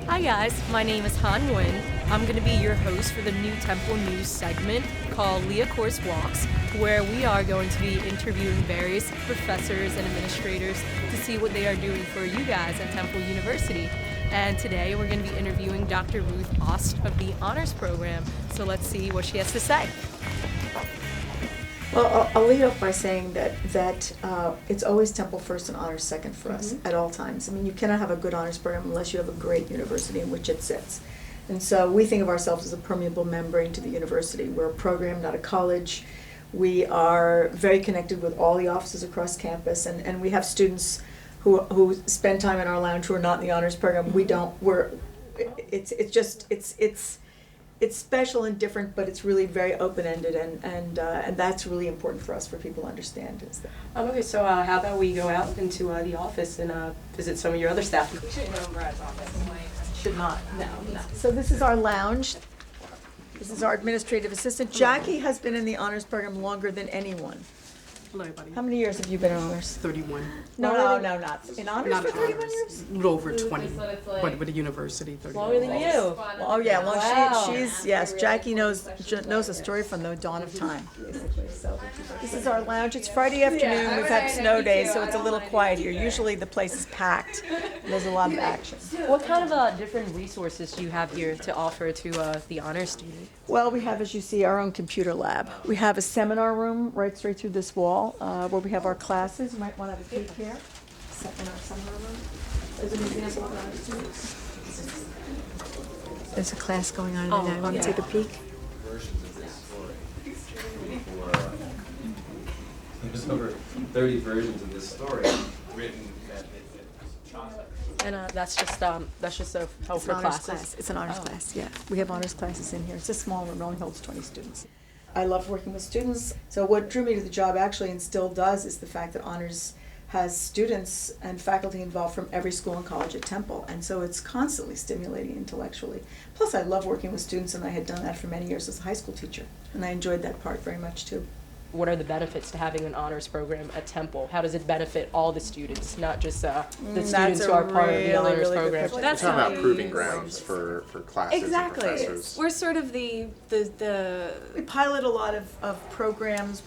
Hi guys, my name is Nguyen. I'm going to be your host for the new Temple News segment called Liacouras Walks, where we are going to be interviewing various professors and administrators to see what they are doing for you guys at Temple University. And today we're going to be interviewing Dr. Ruth Ost of the Honors Program, so let's see what she has to say. Well, I'll lead off by saying that it's always Temple first and honors second for us at all times. I mean, you cannot have a good honors program unless you have a great university in which it sits. And so we think of ourselves as a permeable membrane to the university. We're a program, not a college. We are very connected with all the offices across campus, and we have students who spend time in our lounge who are not in the honors program. We don't. It's special and different, but it's really very open-ended, and that's really important for us for people to understand. Okay, so how about we go out into the office and visit some of your other staff? We shouldn't go in Brad's office. Should not. No. So this is our lounge. This is our administrative assistant. Jackie has been in the honors program longer than anyone. Hello, everybody. How many years have you been in honors? 31. No, not in honors Not for in 31 honors. years. A little over 20, but with a university, 31. Longer than you. Oh yeah, well Wow. she's yes. Jackie knows the story from the dawn of time, basically. So this is our lounge. It's Friday afternoon. We've had snow days, so it's a little quiet here. Usually the place is packed. There's a lot of action. What kind of different resources do you have here to offer to the honors student? Well, we have, as you see, our own computer lab. We have a seminar room right straight through this wall where we have our classes. You might want to have a peek here. In our seminar room. There's an example of our students. There's a class going on tonight. Want to take a peek? There's over 30 versions of this story written at Chaucer. And that's just a help It's for an honors classes. class. It's an honors class, yeah. We have honors classes in here. It's a small room, it only holds 20 students. I love working with students. So what drew me to the job actually, and still does, is the fact that honors has students and faculty involved from every school and college at Temple, and so it's constantly stimulating intellectually. Plus I love working with students, and I had done that for many years as a high school teacher, and I enjoyed that part very much too. What are the benefits to having an honors program at Temple? How does it benefit all the students, not just the students who are part of the honors really good program? question. We're talking about proving grounds for classes Exactly. and professors. We're sort of the We pilot a lot of programs.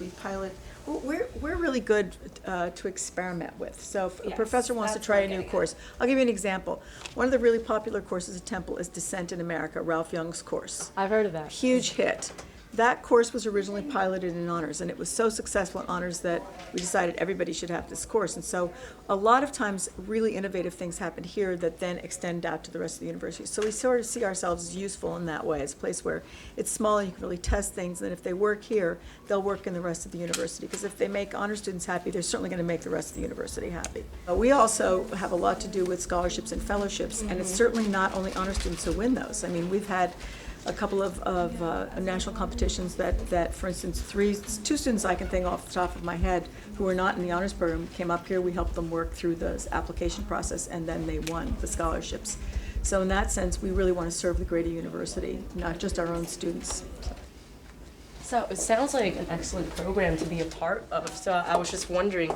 We're really good to experiment with. So if a professor wants to try a new course, I'll give you an example. One of the really popular courses at Temple is Descent in America, Ralph Young's course. I've heard of that. Huge hit. That course was originally piloted in honors, and it was so successful in honors that we decided everybody should have this course. And so a lot of times really innovative things happen here that then extend out to the rest of the university. So we sort of see ourselves as useful in that way, as a place where it's small and you can really test things, and if they work here, they'll work in the rest of the university. Because if they make honor students happy, they're certainly going to make the rest of the university happy. We also have a lot to do with scholarships and fellowships, and it's certainly not only honor students who win those. I mean, we've had a couple of national competitions that, for instance, two students I can think off the top of my head who were not in the honors program came up here. We helped them work through the application process, and then they won the scholarships. So in that sense, we really want to serve the greater university, not just our own students. So it sounds like an excellent program to be a part of. So I was just wondering,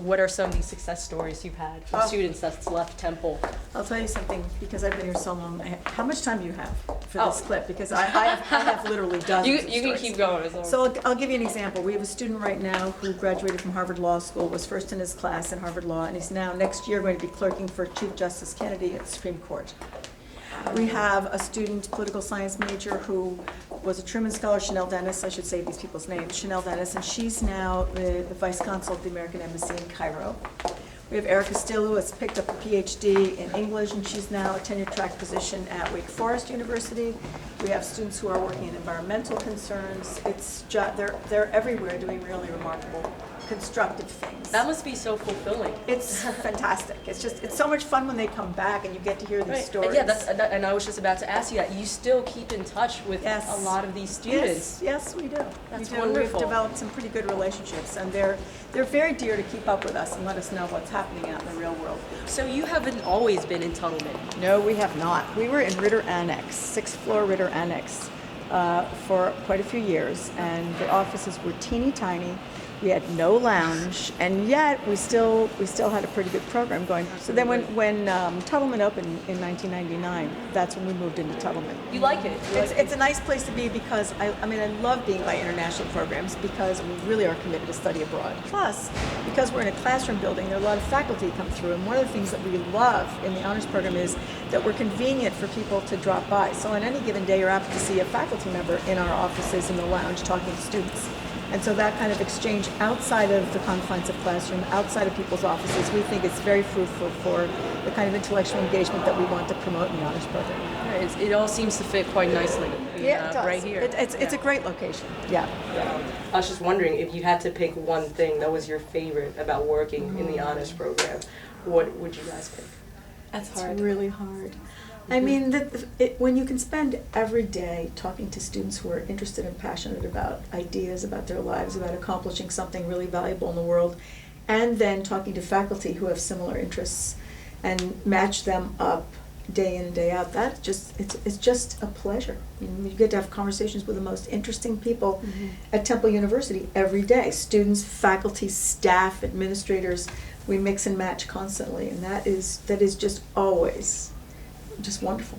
what are some of these success stories you've had from students that's left Temple? I'll tell you something, because I've been here so long. How much time do you have for this clip? Because I have literally dozens of You can stories. keep going as long as. So I'll give you an example. We have a student right now who graduated from Harvard Law School, was first in his class in Harvard Law, and he's now next year going to be clerking for Chief Justice Kennedy at the Supreme Court. We have a student, political science major, who was a Truman Scholar, Chanel Dennis, I should say these people's names, Chanel Dennis, and she's now the Vice Consul of the American Embassy in Cairo. We have Erica Still, who has picked up a PhD in English, and she's now a tenure-track position at Wake Forest University. We have students who are working in environmental concerns. They're everywhere doing really remarkable, constructive things. That must be so fulfilling. It's fantastic. It's so much fun when they come back and you get to hear these stories. Yeah, and I was just about to ask you that. You still keep in touch with a lot of these students. Yes, we do. That's we do. wonderful. We've developed some pretty good relationships, and they're very dear to keep up with us and let us know what's happening out in the real world. So you haven't always been in Tunnelman. No, we have not. We were in Ritter Annex, 6th floor Ritter Annex, for quite a few years, and the offices were teeny tiny. We had no lounge, and yet we still had a pretty good program going. So then when Tuttleman opened in 1999, that's when we moved into Tuttleman. You like it? It's a nice place to be because I love being by international programs because we really are committed to study abroad. Plus, because we're in a classroom building, there are a lot of faculty come through, and one of the things that we love in the honors program is that we're convenient for people to drop by. So on any given day, you're apt to see a faculty member in our offices in the lounge talking to students. And so that kind of exchange outside of the confines of classroom, outside of people's offices, we think it's very fruitful for the kind of intellectual engagement that we want to promote in the honors program. It all seems to fit quite nicely. It does. Right here. It's a great location. Yeah. I was just wondering if you had to pick one thing that was your favorite about working in the honors program, what would you guys pick? That's It's really hard. I mean, when you can spend every day talking to students who are interested and passionate about ideas, about their lives, about accomplishing something really valuable in the world, and then talking to faculty who have similar interests and match them up day in and day out, it's just a pleasure. You get to have conversations with the most interesting people at Temple University every day. Students, faculty, staff, administrators, we mix and match constantly, and that is just always just wonderful.